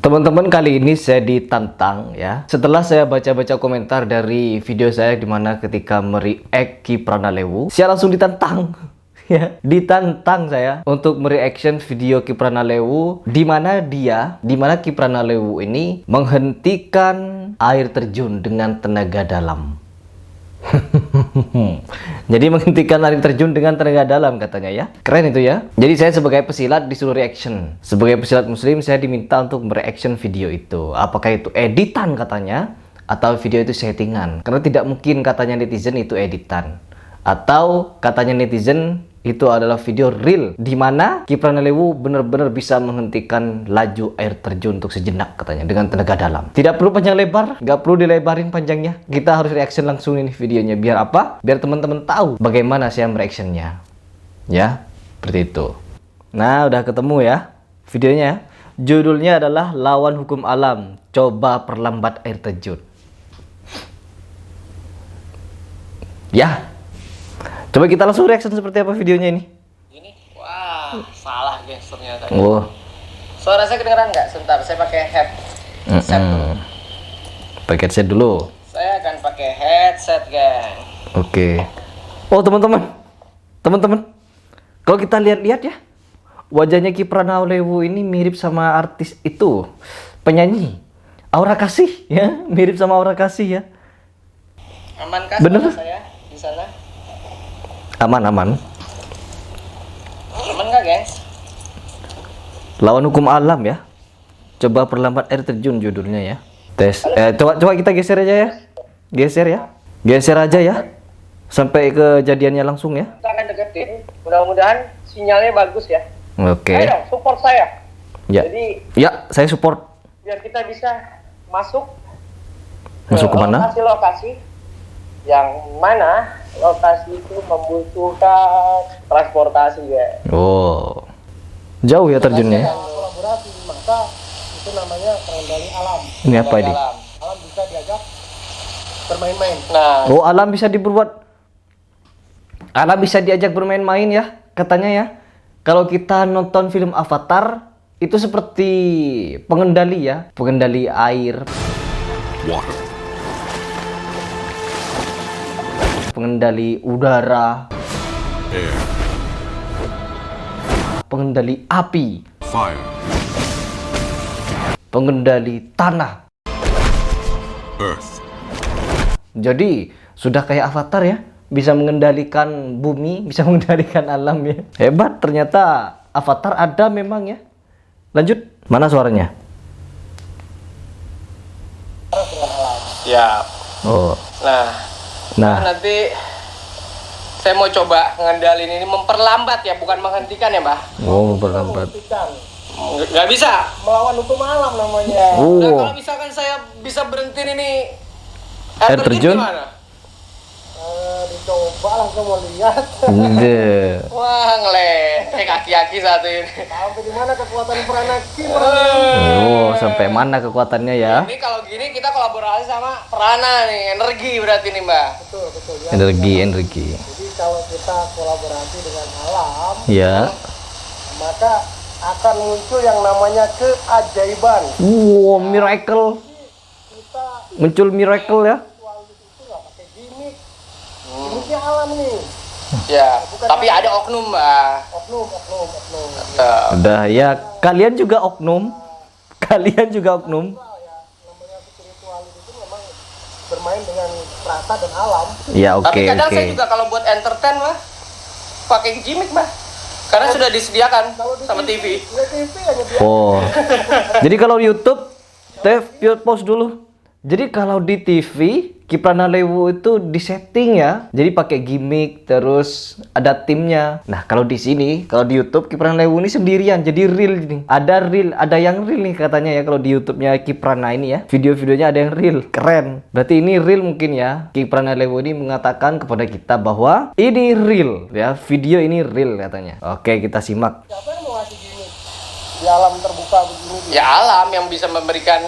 Teman-teman, kali ini saya ditantang ya. Setelah saya baca-baca komentar dari video saya dimana ketika mereact Ki Pranalewu, saya langsung ditantang ya. Ditantang saya untuk mereaction video Ki Pranalewu dimana Ki Pranalewu ini menghentikan air terjun dengan tenaga dalam. Jadi menghentikan air terjun dengan tenaga dalam katanya ya. Keren itu ya. Jadi saya sebagai pesilat disuruh reaction. Sebagai pesilat muslim saya diminta untuk mereaction video itu. Apakah itu editan katanya atau video itu settingan? Karena tidak mungkin katanya netizen itu editan. Atau katanya netizen itu adalah video real di mana Ki Pranalewu benar-benar bisa menghentikan laju air terjun untuk sejenak katanya dengan tenaga dalam. Tidak perlu panjang lebar, nggak perlu dilebarin panjangnya. Kita harus reaction langsung ini videonya. Biar apa? Biar teman-teman tahu bagaimana saya mereactionnya. Ya, seperti itu. Nah, udah ketemu ya videonya. Judulnya adalah Lawan Hukum Alam, Coba Perlambat Air Terjun. Ya. Coba kita langsung reaction seperti apa videonya ini. Ini, wah, salah guys ternyata. Oh. Suara saya kedengeran nggak? Sebentar, saya pakai headset dulu. Pakai headset dulu. Saya akan pakai headset, gang. Oke. Oh teman-teman, kalau kita lihat-lihat ya, wajahnya Ki Pranalewu ini mirip sama artis itu, penyanyi Aura Kasih ya, mirip sama Aura Kasih ya. Amankah bener suara saya di sana? Aman. Aman nggak, guys? Lawan Hukum Alam ya, Coba Perlambat Air Terjun judulnya ya. Tes. Coba kita geser aja ya. Geser aja ya. Sampai kejadiannya langsung ya. Kita akan deketin. Mudah-mudahan sinyalnya bagus ya. Oke. Ayo dong, support saya. Ya. Jadi, ya, saya support. biar kita bisa masuk Masuk ke mana? Lokasi yang mana lokasi itu membutuhkan transportasi ya. Oh, jauh ya terjunnya. Kolaborasi, maka itu namanya pengendali alam. Ini apa ini? Alam bisa diajak bermain-main. Nah, oh, alam bisa diajak bermain-main ya, katanya ya. Kalau kita nonton film Avatar, itu seperti pengendali ya, pengendali air. Water. Pengendali udara, Air. pengendali api, Fire. pengendali tanah. Earth. Jadi sudah kayak Avatar ya, bisa mengendalikan bumi, bisa mengendalikan alam ya. Hebat ternyata Avatar ada memang ya. Lanjut, mana suaranya? ya. Oh, Nah, nanti saya mau coba ngendalin ini, memperlambat ya, bukan menghentikan ya, Mbah. oh berlambat. Nggak bisa melawan hukum alam namanya. Oh. Nah, kalau misalkan saya bisa berhentiin ini Air terjun? gimana? Dicoba lah, saya mau lihat. Wah, ngeledek kaki-kaki satu ini. Sampai di mana kekuatan Pranaki? Oh, sampai mana kekuatannya ya? Ini kalau gini kita kolaborasi sama Prana nih, energi berarti nih, Mbak. Betul. Ya. Energi. Jadi kalau kita kolaborasi dengan alam, Ya. maka akan muncul yang namanya keajaiban. Wow, miracle. Muncul miracle ya. Itu nggak pakai gimmick. Gimmicknya alam nih. Ya, tapi ada oknum, Mbak. Oknum. Udah ya, kalian juga oknum. Namanya spiritualis itu memang bermain dengan rasa dan alam. Ya, oke. Tapi kadang saya juga kalau buat entertain, Mbak, pakai gimmick, Mbak. Karena sudah disediakan sama TV. Oh. Jadi kalau YouTube, pause dulu. Jadi kalau di TV, Ki Pranalewu itu disetting ya. Jadi pakai gimmick, terus ada timnya. Nah, kalau di sini, kalau di YouTube Ki Pranalewu ini sendirian, jadi real gini. Ada yang real nih katanya ya kalau di YouTube-nya Ki Prana ini ya. Video-videonya ada yang real, keren. Berarti ini real mungkin ya. Ki Pranalewu ini mengatakan kepada kita bahwa ini real ya, video ini real katanya. Oke, kita simak. Siapa yang mau ngasih gimmick di alam terbuka begini? Ya alam yang bisa memberikan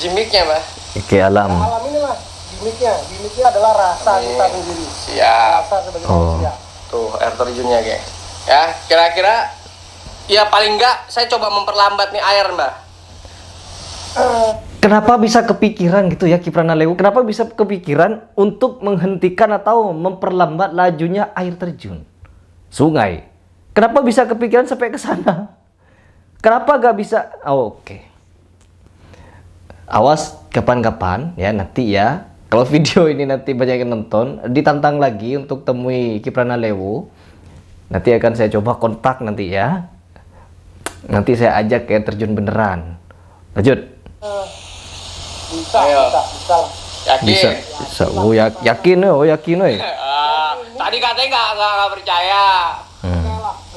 gimmicknya, Mbak. Oke, alam. Alam inilah gimmicknya adalah rasa kita sendiri. Siap. Rasa sebagai manusia. Tuh air terjunnya, guys. Ya, kira-kira ya paling enggak saya coba memperlambat nih air, Mbak. Kenapa bisa kepikiran gitu ya Kipran Lewu? Kenapa bisa kepikiran untuk menghentikan atau memperlambat lajunya air terjun sungai? Kenapa bisa kepikiran sampai ke sana? Kenapa gak bisa? Oh, oke. Awas kapan-kapan ya nanti ya. Kalau video ini nanti banyak yang nonton, ditantang lagi untuk temui Kipran Lewu. Nanti akan saya coba kontak nanti ya. Nanti saya ajak ke terjun beneran. Lanjut. Bisa, bisa. Yakin? Bisa. Oh, yakin ya. Tadi katanya nggak percaya.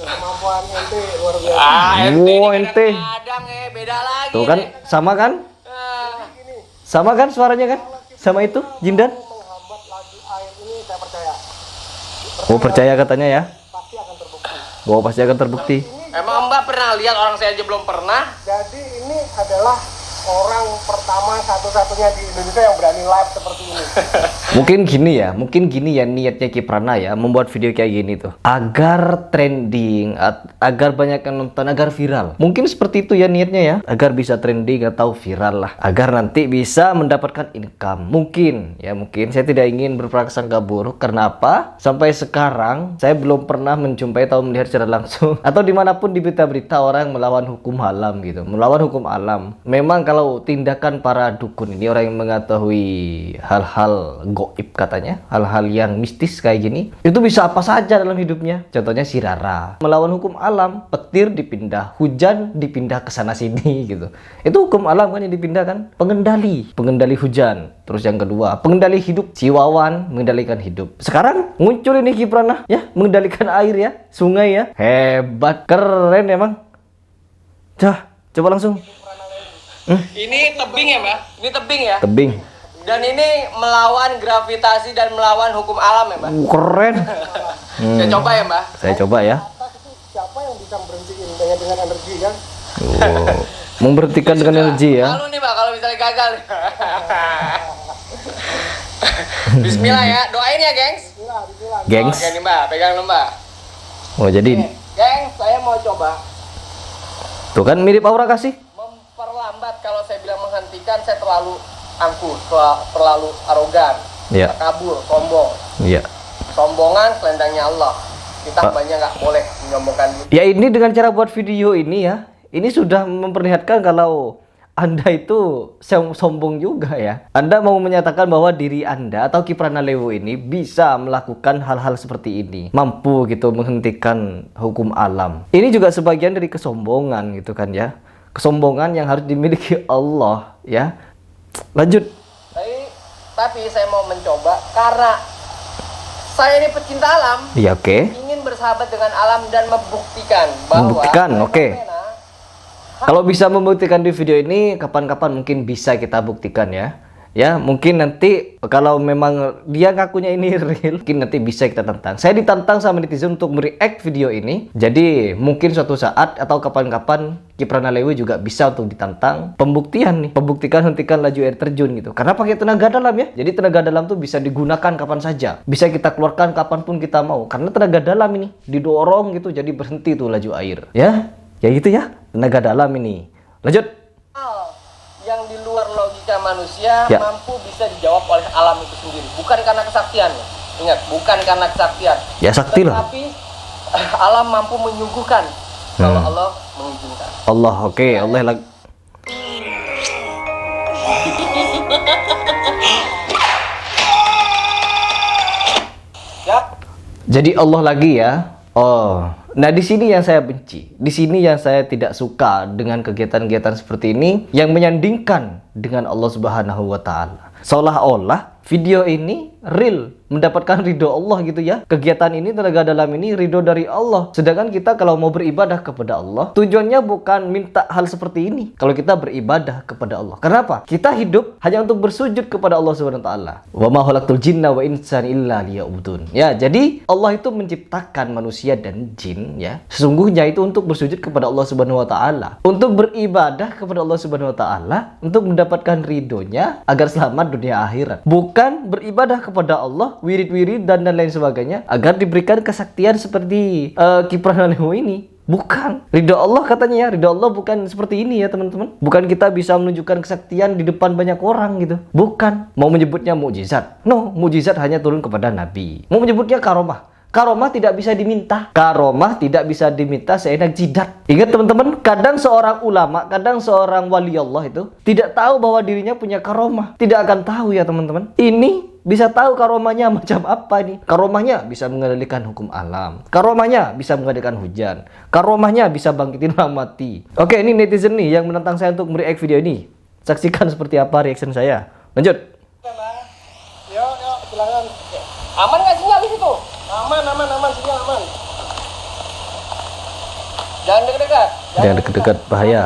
Kemampuan ente luar biasa. Ente Oh, ini ente. kadang beda lagi. Tuh kan, sama kan? Sama kan suaranya kan? Sama itu, Jindan? Menghambat laju air ini saya percaya. Oh, percaya katanya ya? Pasti akan terbukti. Oh, pasti akan terbukti. Emang Mbak pernah lihat, orang saya aja belum pernah. Jadi ini adalah orang pertama satu-satunya di Indonesia yang berani live seperti ini. Mungkin gini ya niatnya Kiprana ya membuat video kayak gini tuh agar trending, agar banyak yang nonton, agar viral. Mungkin seperti itu ya niatnya ya, agar bisa trending atau viral lah, agar nanti bisa mendapatkan income. Mungkin saya tidak ingin berprasangka buruk karena apa? Sampai sekarang saya belum pernah menjumpai atau melihat secara langsung atau dimanapun di berita-berita orang melawan hukum alam gitu, melawan hukum alam. Memang kalau tindakan para dukun ini, orang yang mengetahui hal-hal goib katanya, hal-hal yang mistis kayak gini, itu bisa apa saja dalam hidupnya. Contohnya si Rara melawan hukum alam, petir dipindah, hujan dipindah ke sana sini gitu. Itu hukum alam kan yang dipindah kan? Pengendali hujan. Terus yang kedua, pengendali hidup. Si Wawan mengendalikan hidup. Sekarang muncul ini Kiprana ya, mengendalikan air ya, sungai ya. Hebat, keren emang. Coba langsung. Ini tebing ya Mbak? Ini tebing ya? Tebing. Dan ini melawan gravitasi dan melawan hukum alam ya Mbak? Keren. Saya coba ya Mbak? Saya coba ya. Atas itu siapa yang bisa berhentiin dengan energi kan? Oh, memberhentikan dengan energi ya. Malu nih Mbak kalau misalnya gagal. Bismillah ya, doain ya gengs. Gengs. Oke nih Mbak, pegang dulu Mbak. Oh, jadi Gengs, saya mau coba tuh kan mirip aura kasih. memperlambat. Kalau saya bilang menghentikan, saya terlalu angkuh, terlalu arogan, Iya. kabur, sombong. Iya. Sombongan selendangnya Allah. Kita banyak nggak boleh menyombongkan diri. Ya ini dengan cara buat video ini ya, ini sudah memperlihatkan kalau Anda itu sombong juga ya. Anda mau menyatakan bahwa diri Anda atau Kiprana Lewu ini bisa melakukan hal-hal seperti ini, mampu gitu menghentikan hukum alam. Ini juga sebagian dari kesombongan gitu kan ya, kesombongan yang harus dimiliki Allah ya. Lanjut. Tapi saya mau mencoba karena saya ini pecinta alam. Iya, oke. Ingin bersahabat dengan alam dan membuktikan bahwa oke. Kalau bisa membuktikan di video ini, kapan-kapan mungkin bisa kita buktikan ya. Ya, mungkin nanti kalau memang dia ngakunya ini real, mungkin nanti bisa kita tantang. Saya ditantang sama netizen untuk mereact video ini. Jadi, mungkin suatu saat atau kapan-kapan Kiprana Lewu juga bisa untuk ditantang pembuktian nih. Pembuktikan hentikan laju air terjun gitu. Karena pakai tenaga dalam ya. Jadi tenaga dalam tuh bisa digunakan kapan saja. Bisa kita keluarkan kapanpun kita mau. Karena tenaga dalam ini didorong gitu, jadi berhenti tuh laju air. Ya gitu ya. Tenaga dalam ini. Lanjut. Yang di luar logika manusia Ya. mampu bisa dijawab oleh alam itu sendiri, bukan karena kesaktian. Ingat, bukan karena kesaktian. Ya sakti lah. Tapi alam mampu menyuguhkan kalau Allah mengizinkan. Allah, oke. Allah lagi. Siap? Jadi Allah lagi ya. Oh, nah di sini yang saya benci, di sini yang saya tidak suka dengan kegiatan-kegiatan seperti ini yang menyandingkan dengan Allah Subhanahu wa Ta'ala. Seolah-olah video ini real, mendapatkan ridho Allah gitu ya. Kegiatan ini, tenaga dalam ini ridho dari Allah. Sedangkan kita kalau mau beribadah kepada Allah, tujuannya bukan minta hal seperti ini. Kalau kita beribadah kepada Allah, kenapa? Kita hidup hanya untuk bersujud kepada Allah Subhanahu wa Ta'ala. Wa ma khalaqtul jinna wa insan illa liya'budun. Ya, jadi Allah itu menciptakan manusia dan jin ya. Sesungguhnya itu untuk bersujud kepada Allah Subhanahu wa Ta'ala, untuk beribadah kepada Allah Subhanahu wa Ta'ala, untuk mendapatkan ridhonya agar selamat dunia akhirat. Bukan beribadah kepada Allah, wirid-wirid dan lain sebagainya agar diberikan kesaktian seperti Kiprana Lewu ini. Bukan. Ridho Allah katanya ya. Ridho Allah bukan seperti ini ya teman-teman. Bukan kita bisa menunjukkan kesaktian di depan banyak orang gitu. Bukan. Mau menyebutnya mukjizat. No, mukjizat hanya turun kepada Nabi. Mau menyebutnya karomah. Karomah tidak bisa diminta. Karomah tidak bisa diminta seenak jidat. Ingat teman-teman, kadang seorang ulama, kadang seorang wali Allah itu tidak tahu bahwa dirinya punya karomah. Tidak akan tahu ya teman-teman. Ini bisa tahu karomahnya macam apa nih. Karomahnya bisa mengendalikan hukum alam. Karomahnya bisa mengendalikan hujan. Karomahnya bisa bangkitin orang mati. Oke, ini netizen nih yang menentang saya untuk mereact video ini. Saksikan seperti apa reaction saya. Lanjut. Yuk, silakan. Aman nggak sinyal di situ? Aman, sinyal aman. Jangan dekat-dekat. Jangan deket-deket, bahaya.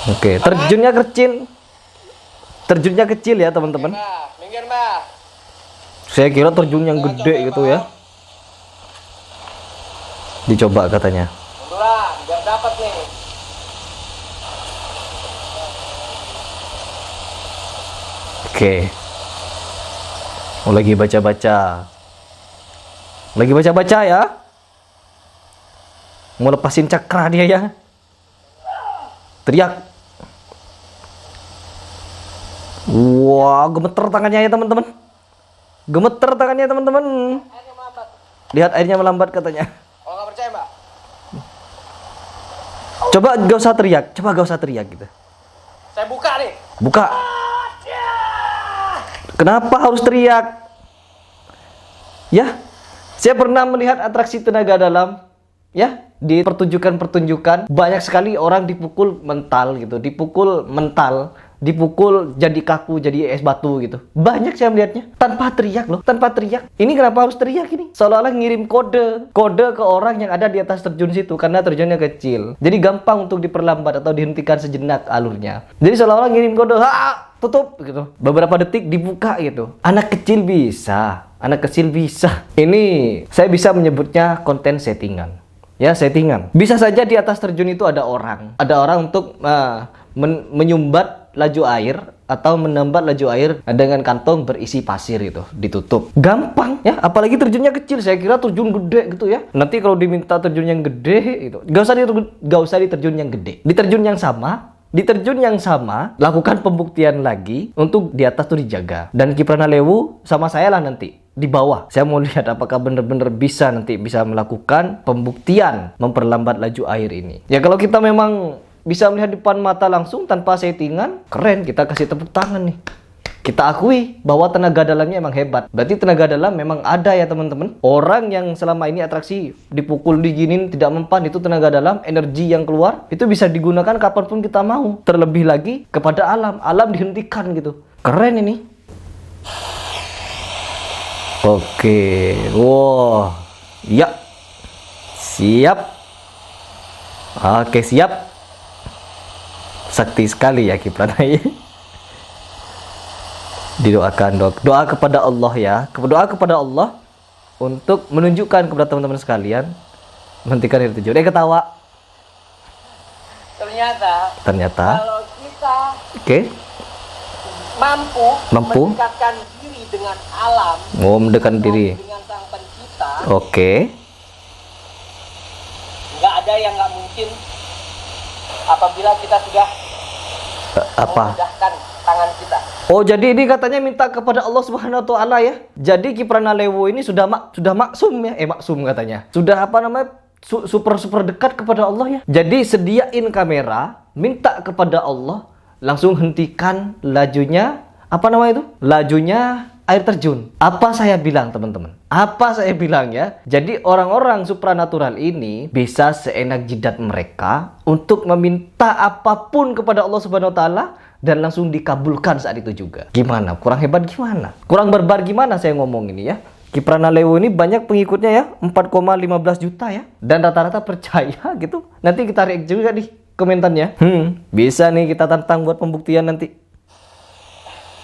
Oke, terjunnya kecil. Terjunnya kecil ya teman-teman. Mbak, minggir mbak. Saya kira terjun yang gede gitu ya. Dicoba katanya. Munduran, biar dapat nih. Oke. Oh, lagi baca-baca. Lagi baca-baca ya. Mau lepasin cakra dia ya. Teriak. Wah, gemeter tangannya ya teman-teman. Gemeter tangannya teman-teman. Airnya melambat. Lihat airnya melambat katanya. Kalau nggak percaya mbak. Coba gak usah teriak. Coba gak usah teriak gitu. Saya buka nih. Buka. Kenapa harus teriak? Ya, saya pernah melihat atraksi tenaga dalam. Ya, di pertunjukan-pertunjukan banyak sekali orang dipukul mental gitu, dipukul mental, dipukul jadi kaku, jadi es batu gitu. Banyak saya melihatnya tanpa teriak loh, tanpa teriak. Ini kenapa harus teriak ini? Seolah-olah ngirim kode ke orang yang ada di atas terjun situ karena terjunnya kecil. Jadi gampang untuk diperlambat atau dihentikan sejenak alurnya. Jadi seolah-olah ngirim kode, "Ha, tutup" gitu. Beberapa detik dibuka gitu. Anak kecil bisa. Anak kecil bisa. Ini saya bisa menyebutnya konten settingan. Ya, settingan. Bisa saja di atas terjun itu ada orang. Ada orang untuk menyumbat laju air atau menambat laju air dengan kantong berisi pasir itu, ditutup. Gampang ya, apalagi terjunnya kecil. Saya kira terjun gede gitu ya. Nanti kalau diminta terjun yang gede itu, gak usah di terjun yang gede. Di terjun yang sama, lakukan pembuktian lagi untuk di atas tuh dijaga. Dan Kiprana Lewu sama saya lah nanti di bawah. Saya mau lihat apakah benar-benar bisa melakukan pembuktian memperlambat laju air ini. Ya kalau kita memang bisa melihat depan mata langsung tanpa settingan, keren, kita kasih tepuk tangan nih. Kita akui bahwa tenaga dalamnya emang hebat. Berarti tenaga dalam memang ada ya teman-teman. Orang yang selama ini atraksi dipukul, diginin, tidak mempan, itu tenaga dalam, energi yang keluar, itu bisa digunakan kapanpun kita mau. Terlebih lagi kepada alam. Alam dihentikan gitu. Keren ini. Oke. Wow. Ya. Siap. Oke, siap. Sakti sekali ya Kiprana ini. Didoakan, doa kepada Allah ya. Doa kepada Allah untuk menunjukkan kepada teman-teman sekalian menghentikan air terjun. Ketawa. Ternyata Kalau kita oke. mampu mendekatkan diri dengan alam, Mendekatkan diri. dengan sang pencipta, Oke. nggak ada yang nggak mungkin apabila kita sudah memudahkan tangan kita. Oh, jadi ini katanya minta kepada Allah Subhanahu wa taala ya. Jadi Kiprana Lewu ini sudah maksum ya. Maksum katanya. Sudah super dekat kepada Allah ya. Jadi sediain kamera, minta kepada Allah, langsung hentikan lajunya, lajunya air terjun. Apa saya bilang teman-teman? Apa saya bilang ya? Jadi orang-orang supranatural ini bisa seenak jidat mereka untuk meminta apapun kepada Allah Subhanahu wa taala dan langsung dikabulkan saat itu juga. Gimana? Kurang hebat gimana? Kurang barbar gimana saya ngomong ini ya? Kiprana Lewu ini banyak pengikutnya ya, 4,15 juta ya. Dan rata-rata percaya gitu. Nanti kita react juga nih komentarnya. Bisa nih kita tantang buat pembuktian nanti.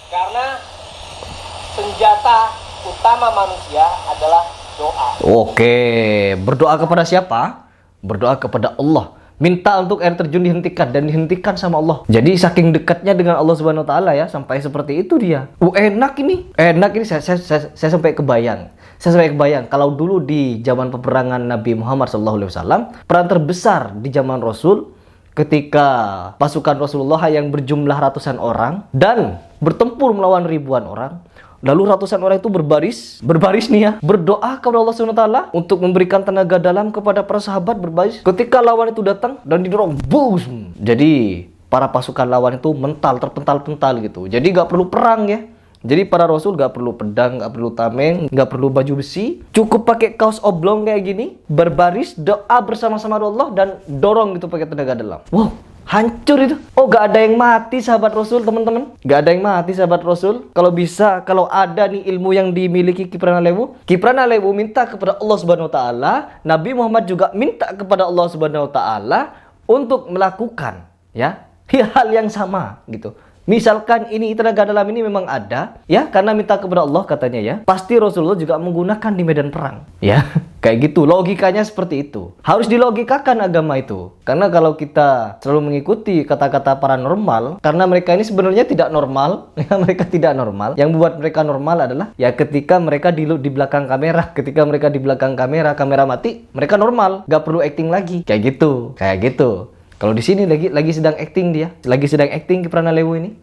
Karena senjata utama manusia adalah doa. Oke, berdoa kepada siapa? Berdoa kepada Allah. Minta untuk air terjun dihentikan dan dihentikan sama Allah. Jadi saking dekatnya dengan Allah Subhanahu wa taala ya, sampai seperti itu dia. Enak ini. Enak ini saya sampai kebayang. Saya sampai kebayang kalau dulu di zaman peperangan Nabi Muhammad SAW, perang terbesar di zaman Rasul ketika pasukan Rasulullah yang berjumlah ratusan orang dan bertempur melawan ribuan orang. Lalu ratusan orang itu berbaris nih ya, berdoa kepada Allah SWT untuk memberikan tenaga dalam kepada para sahabat berbaris. Ketika lawan itu datang dan didorong, boom. Jadi para pasukan lawan itu terpental-pental gitu. Jadi gak perlu perang ya. Jadi para Rasul gak perlu pedang, gak perlu tameng, gak perlu baju besi. Cukup pakai kaos oblong kayak gini, berbaris, doa bersama-sama Allah dan dorong gitu pakai tenaga dalam. Wow, hancur itu. Oh, gak ada yang mati sahabat Rasul, teman-teman. Gak ada yang mati sahabat Rasul. Kalau bisa, kalau ada nih ilmu yang dimiliki Kipran Alewu minta kepada Allah Subhanahu wa taala, Nabi Muhammad juga minta kepada Allah Subhanahu wa taala untuk melakukan ya hal yang sama gitu. Misalkan ini tenaga dalam ini memang ada ya, karena minta kepada Allah katanya ya, pasti Rasulullah juga menggunakan di medan perang ya. Kayak gitu, logikanya seperti itu. Harus dilogikakan agama itu. Karena kalau kita selalu mengikuti kata-kata paranormal, karena mereka ini sebenarnya tidak normal ya, mereka tidak normal. Yang membuat mereka normal adalah ya ketika mereka di belakang kamera, ketika mereka di belakang kamera mati, mereka normal, gak perlu acting lagi. Kayak gitu. Kalau di sini lagi sedang acting dia, lagi sedang acting Kipran Alewu ini.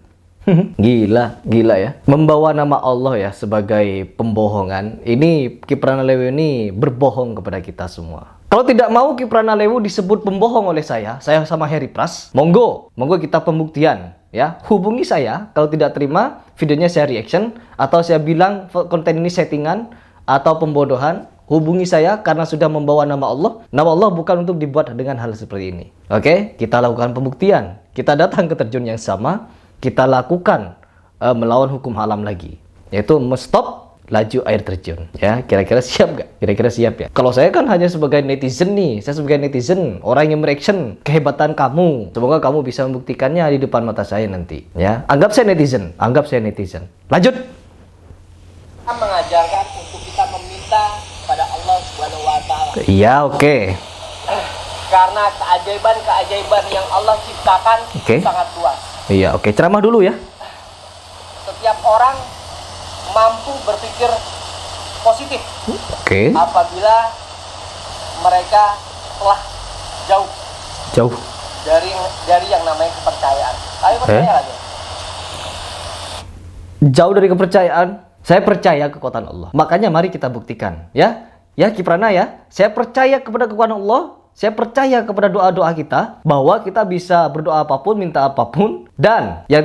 Gila ya. Membawa nama Allah ya sebagai pembohongan. Ini Kipran Alewu ini berbohong kepada kita semua. Kalau tidak mau Kipran Alewu disebut pembohong oleh saya sama Harry Pras, monggo kita pembuktian ya. Hubungi saya. Kalau tidak terima, videonya saya reaction atau saya bilang konten ini settingan atau pembodohan, hubungi saya karena sudah membawa nama Allah. Nama Allah bukan untuk dibuat dengan hal seperti ini. Oke, kita lakukan pembuktian. Kita datang ke terjun yang sama, kita lakukan melawan hukum haram lagi, yaitu stop laju air terjun. Ya, kira-kira siap gak? Kira-kira siap ya? Kalau saya kan hanya sebagai netizen nih, saya sebagai netizen, orang yang mereaction kehebatan kamu. Semoga kamu bisa membuktikannya di depan mata saya nanti. Ya, anggap saya netizen. Lanjut. Kita mengajarkan untuk kita meminta pada Allah Subhanahu wa taala. Iya, oke. Karena keajaiban yang Allah ciptakan sangat luas. Iya, oke. Ceramah dulu ya. Setiap orang mampu berpikir positif. Oke. Apabila mereka telah jauh dari yang namanya kepercayaan. Kalian percaya lagi? Jauh dari kepercayaan. Saya percaya kekuatan Allah. Makanya mari kita buktikan, ya. Ya Kiprana ya. Saya percaya kepada kekuatan Allah. Saya percaya kepada doa-doa kita bahwa kita bisa berdoa apapun, minta apapun. Dan yang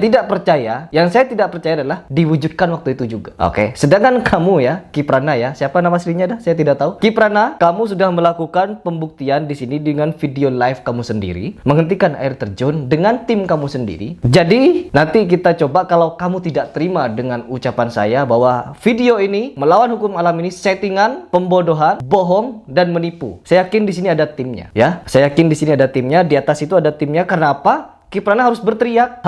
saya tidak percaya adalah diwujudkan waktu itu juga. Oke. Sedangkan kamu ya, Kiprana ya. Siapa nama aslinya dah? Saya tidak tahu. Kiprana, kamu sudah melakukan pembuktian di sini dengan video live kamu sendiri, menghentikan air terjun dengan tim kamu sendiri. Jadi, nanti kita coba kalau kamu tidak terima dengan ucapan saya bahwa video ini melawan hukum alam ini settingan, pembodohan, bohong dan menipu. Saya yakin di sini ada timnya. Ya, saya yakin di sini ada timnya. Di atas itu ada timnya. Karena apa? Kiprana harus berteriak,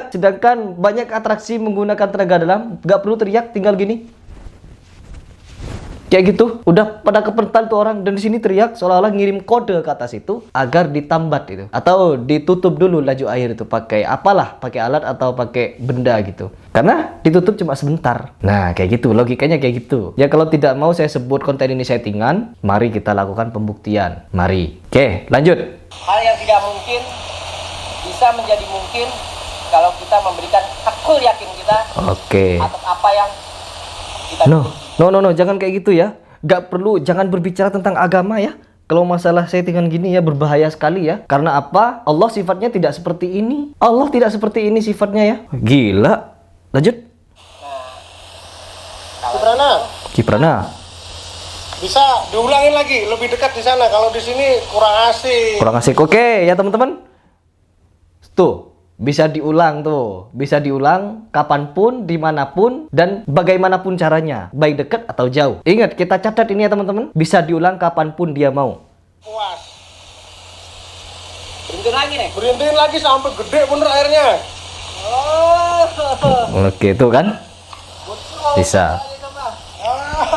sedangkan banyak atraksi menggunakan tenaga dalam, gak perlu teriak, tinggal gini. Kayak gitu, udah pada kepental tuh orang, dan di sini teriak seolah-olah ngirim kode ke atas itu agar ditambat itu atau ditutup dulu laju air itu pakai apalah, pakai alat atau pakai benda gitu. Karena ditutup cuma sebentar. Nah, kayak gitu, logikanya kayak gitu. Ya kalau tidak mau saya sebut konten ini settingan, mari kita lakukan pembuktian. Mari. Oke, lanjut. Hal yang tidak mungkin bisa menjadi mungkin kalau kita memberikan hakul yakin kita atas apa yang kita No, jangan kayak gitu ya. Gak perlu, jangan berbicara tentang agama ya. Kalau masalah settingan gini ya berbahaya sekali ya. Karena apa? Allah sifatnya tidak seperti ini. Allah tidak seperti ini sifatnya ya. Gila. Lanjut. Kiprana. Bisa diulangin lagi, lebih dekat di sana. Kalau di sini kurang asik. Oke ya teman-teman. Tuh. Bisa diulang kapanpun, dimanapun, dan bagaimanapun caranya, baik dekat atau jauh. Ingat, kita catat ini ya teman-teman. Bisa diulang kapanpun dia mau. Puas. Berhentiin lagi sampai gede bener airnya. Oke, itu kan? Bisa.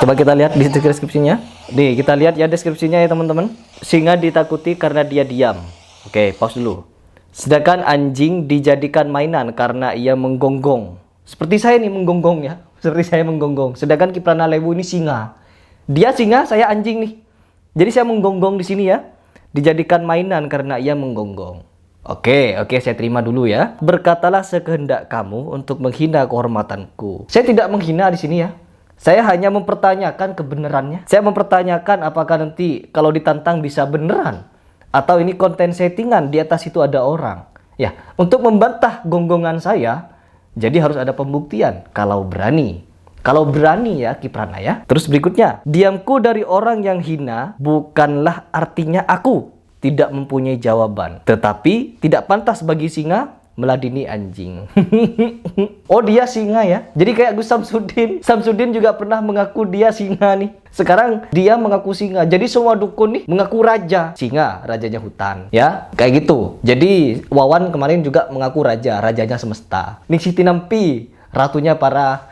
Coba kita lihat di deskripsinya. Nih, kita lihat ya deskripsinya ya teman-teman. Singa ditakuti karena dia diam. Oke, pause dulu. Sedangkan anjing dijadikan mainan karena ia menggonggong. Seperti saya nih menggonggong ya. seperti saya menggonggong. Sedangkan Kiprana Lewu ini singa. Dia singa, saya anjing nih. Jadi saya menggonggong di sini ya. Dijadikan mainan karena ia menggonggong. Oke, saya terima dulu ya. Berkatalah sekehendak kamu untuk menghina kehormatanku. Saya tidak menghina di sini ya. Saya hanya mempertanyakan kebenarannya. Saya mempertanyakan apakah nanti kalau ditantang bisa beneran. Atau ini konten settingan, di atas itu ada orang. Ya, untuk membantah gonggongan saya, jadi harus ada pembuktian kalau berani. Kalau berani ya Kiprana ya. Terus berikutnya, diamku dari orang yang hina bukanlah artinya aku tidak mempunyai jawaban. Tetapi tidak pantas bagi singa meladini anjing. Oh, dia singa ya. Jadi kayak Gus Samsudin. Samsudin juga pernah mengaku dia singa nih. Sekarang dia mengaku singa. Jadi semua dukun nih mengaku raja. Singa, rajanya hutan. Ya, kayak gitu. Jadi Wawan kemarin juga mengaku raja, rajanya semesta. Ningsih Tinampi, ratunya para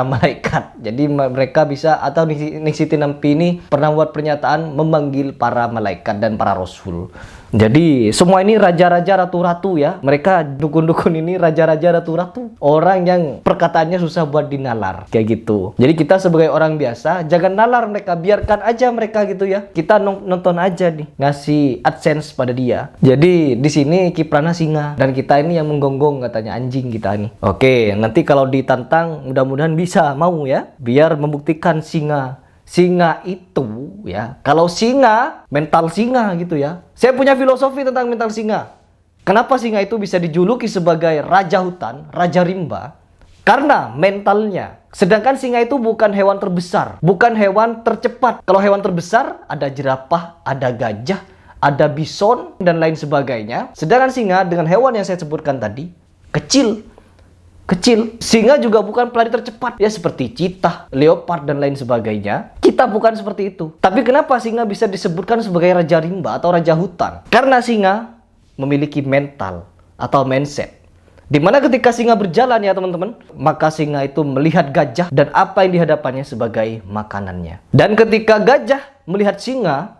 malaikat. Jadi mereka bisa, atau Ningsih Tinampi ini pernah buat pernyataan memanggil para malaikat dan para rasul. Jadi semua ini raja-raja, ratu-ratu ya. Mereka dukun-dukun ini raja-raja, ratu-ratu. Orang yang perkataannya susah buat dinalar. Kayak gitu. Jadi kita sebagai orang biasa jangan nalar mereka, biarkan aja mereka gitu ya. Kita nonton aja nih, ngasih AdSense pada dia. Jadi di sini Kiprana singa dan kita ini yang menggonggong katanya anjing kita nih. Oke, nanti kalau ditantang mudah-mudahan bisa mau ya. Biar membuktikan singa itu ya, kalau singa, mental singa gitu ya. Saya punya filosofi tentang mental singa. Kenapa singa itu bisa dijuluki sebagai raja hutan, raja rimba? Karena mentalnya. Sedangkan singa itu bukan hewan terbesar, bukan hewan tercepat. Kalau hewan terbesar ada jerapah, ada gajah, ada bison dan lain sebagainya. Sedangkan singa dengan hewan yang saya sebutkan tadi kecil. Singa juga bukan pelari tercepat ya, seperti cheetah, leopard dan lain sebagainya. Kita bukan seperti itu. Tapi kenapa singa bisa disebutkan sebagai raja rimba atau raja hutan? Karena singa memiliki mental atau mindset. Dimana ketika singa berjalan ya teman-teman, maka singa itu melihat gajah dan apa yang dihadapannya sebagai makanannya. Dan ketika gajah melihat singa,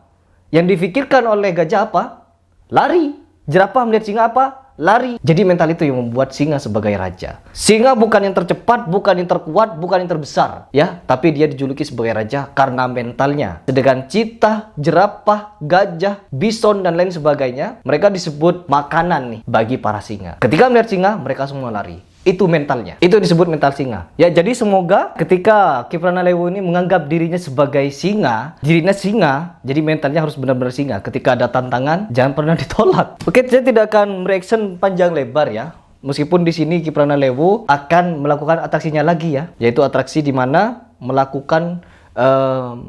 yang difikirkan oleh gajah apa? Lari. Jerapah melihat singa apa? Lari. Jadi mental itu yang membuat singa sebagai raja. Singa bukan yang tercepat, bukan yang terkuat, bukan yang terbesar ya, tapi dia dijuluki sebagai raja karena mentalnya. Sedangkan cheetah, jerapah, gajah, bison dan lain sebagainya, mereka disebut makanan nih bagi para singa. Ketika melihat singa, mereka semua lari. Itu mentalnya. Itu disebut mental singa. Ya, jadi semoga ketika Kiprana Lewu ini menganggap dirinya sebagai singa, jadi mentalnya harus benar-benar singa. Ketika ada tantangan, jangan pernah ditolak. Oke, saya tidak akan mereaction panjang lebar ya. Meskipun di sini Kiprana Lewu akan melakukan atraksinya lagi ya, yaitu atraksi di mana melakukan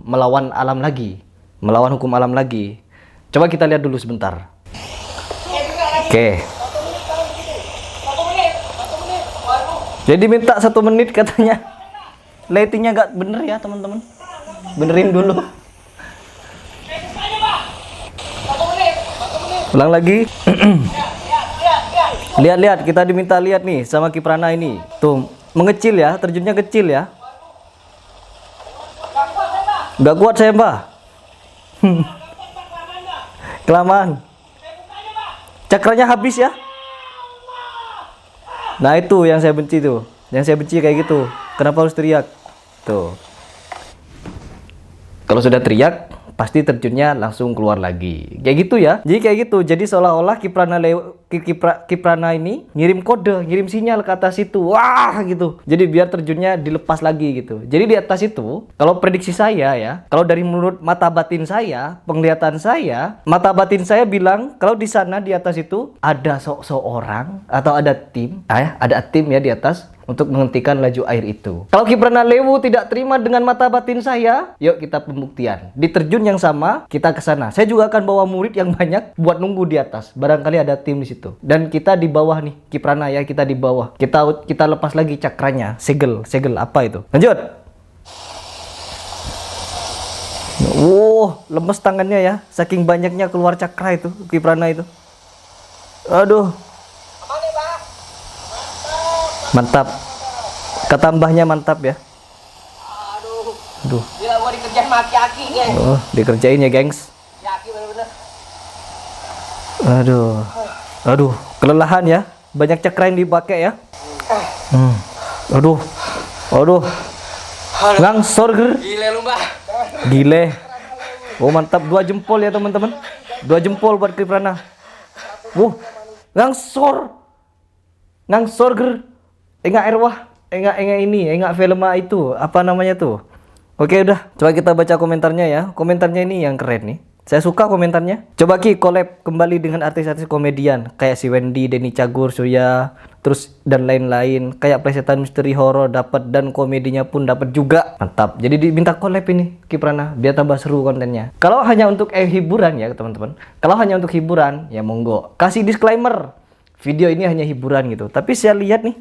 melawan alam lagi, melawan hukum alam lagi. Coba kita lihat dulu sebentar. Oke. Jadi minta 1 menit katanya. Lightingnya gak bener ya teman-teman. Benerin dulu. Ulang lagi. Lihat-lihat, kita diminta lihat nih sama Kiprana ini. Tuh, mengecil ya, terjunnya kecil ya. Gak kuat saya, Mbak. Kelamaan. Cakranya habis ya. Nah itu yang saya benci tuh. Yang saya benci kayak gitu. Kenapa harus teriak? Tuh. Kalau sudah teriak, pasti terjunnya langsung keluar lagi. Kayak gitu ya. Jadi kayak gitu. Jadi seolah-olah Kiprana ini ngirim kode, ngirim sinyal ke atas itu. Wah gitu. Jadi biar terjunnya dilepas lagi gitu. Jadi di atas itu, kalau prediksi saya ya, kalau dari menurut mata batin saya, penglihatan saya, mata batin saya bilang kalau di sana di atas itu ada seorang atau ada tim, ada tim ya di atas untuk menghentikan laju air itu. Kalau Kiprana Lewu tidak terima dengan mata batin saya, yuk kita pembuktian. Di terjun yang sama, kita ke sana. Saya juga akan bawa murid yang banyak buat nunggu di atas. Barangkali ada tim di situ. Dan kita di bawah nih, Kiprana ya, kita di bawah. Kita lepas lagi cakranya, segel apa itu? Lanjut. Lemes tangannya ya, saking banyaknya keluar cakra itu, Kiprana itu. Aduh. Mantap. Ketambahnya mantap ya. Aduh. Gila, gua dikerjain sama aki-aki, geng. Oh, dikerjain ya, gengs. Aki bener-bener. Aduh, kelelahan ya. Banyak cakra yang dipakai ya. Aduh. Waduh. Ngangsor ger. Gile lu, Mbah. Gile. Oh mantap, 2 jempol ya teman-teman. 2 jempol buat Kiprana. Ngangsor. Ngangsor ger. Enggak erwah. Enggak ini, enggak film itu. Apa namanya tuh? Oke udah, coba kita baca komentarnya ya. Komentarnya ini yang keren nih. Saya suka komentarnya. Coba Ki collab kembali dengan artis-artis komedian kayak si Wendy, Denny Cagur, Surya, terus dan lain-lain. Kayak plesetan misteri horor dapat dan komedinya pun dapat juga. Mantap. Jadi diminta collab ini Kiprana biar tambah seru kontennya. Kalau hanya untuk hiburan ya teman-teman. Kalau hanya untuk hiburan ya monggo. Kasih disclaimer. Video ini hanya hiburan gitu. Tapi saya lihat nih.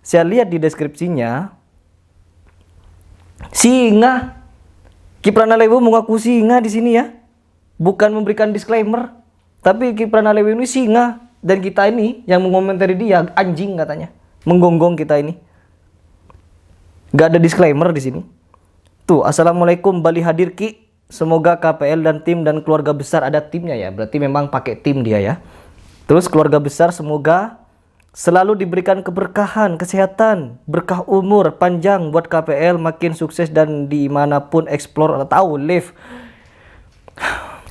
Saya lihat di deskripsinya singa. Kiprana Lewu mengaku singa di sini ya. Bukan memberikan disclaimer, tapi Kiprana Lewu ini singa dan kita ini yang mengomentari dia anjing katanya, menggonggong kita ini. Gak ada disclaimer di sini. Tuh, assalamualaikum Bali hadir Ki. Semoga KPL dan tim dan keluarga besar ada timnya ya. Berarti memang pakai tim dia ya. Terus keluarga besar semoga selalu diberikan keberkahan, kesehatan, berkah umur panjang buat KPL makin sukses dan dimanapun explore atau live.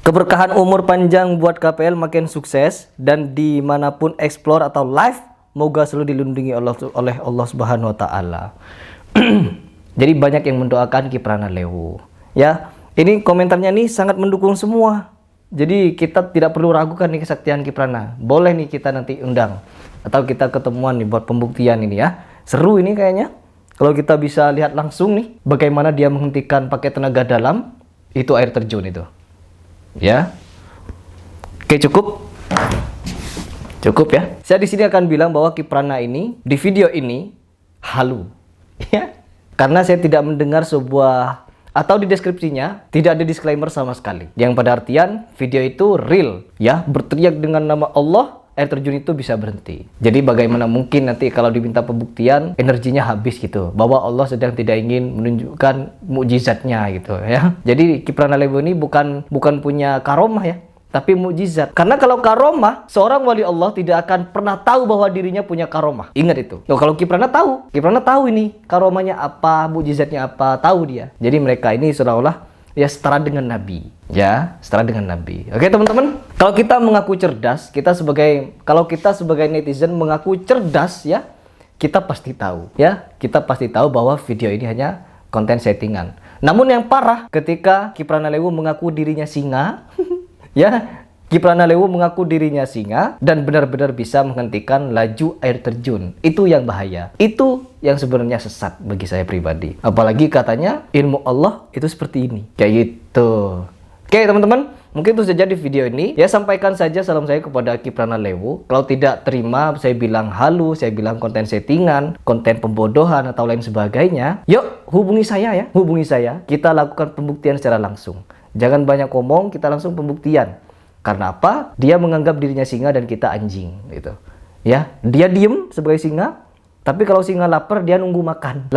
Keberkahan umur panjang buat KPL makin sukses dan dimanapun explore atau live, moga selalu dilindungi oleh Allah Subhanahu Wa Taala. Jadi banyak yang mendoakan Kiprana Lewu. Ya, ini komentarnya nih sangat mendukung semua. Jadi kita tidak perlu ragukan nih kesaktian Kiprana. Boleh nih kita nanti undang atau kita ketemuan nih buat pembuktian ini ya. Seru ini kayaknya. Kalau kita bisa lihat langsung nih bagaimana dia menghentikan pakai tenaga dalam itu air terjun itu. Ya, oke cukup ya. Saya di sini akan bilang bahwa Kiprana ini di video ini halu, ya, karena saya tidak mendengar sebuah atau di deskripsinya tidak ada disclaimer sama sekali. Yang pada artian video itu real, ya, berteriak dengan nama Allah, air terjun itu bisa berhenti. Jadi bagaimana mungkin nanti kalau diminta pembuktian energinya habis gitu, bahwa Allah sedang tidak ingin menunjukkan mukjizatnya gitu ya. Jadi Kiprana Lewu ini bukan punya karomah ya, tapi mukjizat. Karena kalau karomah, seorang wali Allah tidak akan pernah tahu bahwa dirinya punya karomah. Ingat itu. Loh, kalau Kiprana tahu ini karomahnya apa, mukjizatnya apa, tahu dia. Jadi mereka ini seolah-olah ya setara dengan Nabi. Ya, setara dengan Nabi. Oke teman-teman, kalau kita mengaku cerdas, kalau kita sebagai netizen mengaku cerdas ya, kita pasti tahu ya, kita pasti tahu bahwa video ini hanya konten settingan. Namun yang parah ketika Kiprana Lewu mengaku dirinya singa, ya, Kiprana Lewu mengaku dirinya singa dan benar-benar bisa menghentikan laju air terjun. Itu yang bahaya. Itu yang sebenarnya sesat bagi saya pribadi. Apalagi katanya ilmu Allah itu seperti ini. Kayak gitu. Oke teman-teman, mungkin itu saja di video ini. Ya, sampaikan saja salam saya kepada Kiprana Lewu. Kalau tidak terima, saya bilang halu, saya bilang konten settingan, konten pembodohan atau lain sebagainya. Yuk, hubungi saya ya. Hubungi saya. Kita lakukan pembuktian secara langsung. Jangan banyak ngomong, kita langsung pembuktian. Karena apa? Dia menganggap dirinya singa dan kita anjing gitu. Ya, dia diem sebagai singa, tapi kalau singa lapar dia nunggu makan.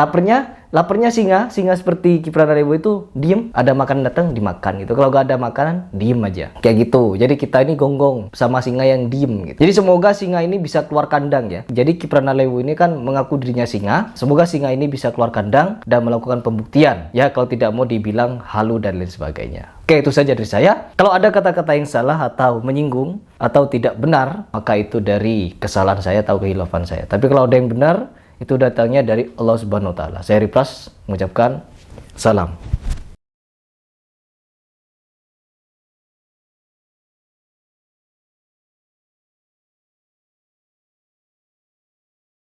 Laparnya singa seperti Kiprana Lewu itu diem, ada makanan datang dimakan gitu. Kalau gak ada makanan, diem aja. Kayak gitu. Jadi kita ini gonggong sama singa yang diem gitu. Jadi semoga singa ini bisa keluar kandang ya. Jadi Kiprana Lewu ini kan mengaku dirinya singa. Semoga singa ini bisa keluar kandang dan melakukan pembuktian. Ya, kalau tidak mau dibilang halu dan lain sebagainya. Oke, itu saja dari saya. Kalau ada kata-kata yang salah atau menyinggung atau tidak benar, maka itu dari kesalahan saya atau kehilafan saya. Tapi kalau ada yang benar, itu datangnya dari Allah Subhanahu wa Ta'ala. Saya Ripras mengucapkan salam.